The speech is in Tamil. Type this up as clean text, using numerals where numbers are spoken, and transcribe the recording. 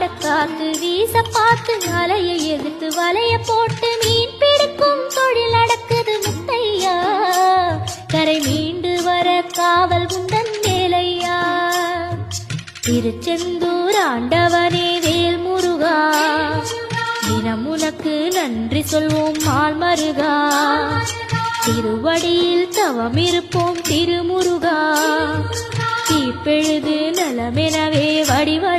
காத்து வீச பார்த்து அலையை எதிர்த்து வலைய போட்டு மீன் பிடிக்கும் தொழில் நடக்குது முத்தையா. கரை மீண்டு வர காவல் குந்தன் வேலையா. திருச்செந்தூர் ஆண்டவனே வேல் முருகா, தினம் உனக்கு நன்றி சொல்வோம் மால் மருகா. திருவடியில் தவம் இருப்போம் திருமுருகா. தீப்பெழுது நலமெனவே வடிவ